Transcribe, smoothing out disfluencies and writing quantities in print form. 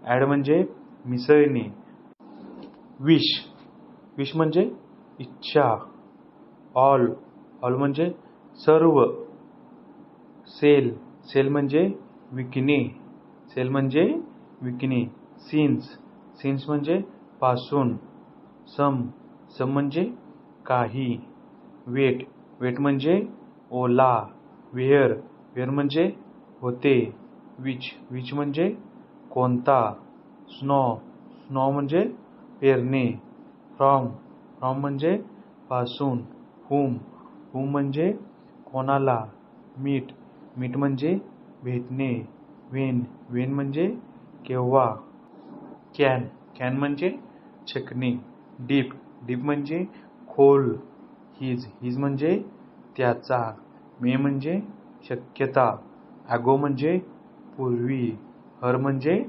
Add म्हणजे मिसळणे. Wish wish म्हणजे इच्छा. ऑल ऑल म्हणजे सर्व. सेल सेल म्हणजे विकणे. सेल म्हणजे विकणे. सिन्स सिन्स म्हणजे पासून. सम सम म्हणजे काही. वेट वेट म्हणजे ओला. वेअर वेअर म्हणजे होते. विच विच म्हणजे कोणता. स्नो स्नो म्हणजे पेरणे. फ्रॉम फ्रॉम म्हणजे पासून. हुम हुम म्हणजे कोणाला. मीट मीट म्हणजे भेटणे. वेन वेन म्हणजे केव्हा. कॅन कॅन म्हणजे छकणे. डीप डीप म्हणजे खोल. हिज हिज म्हणजे त्याचा. मे म्हणजे शक्यता. ॲगो म्हणजे पूर्वी. हर म्हणजे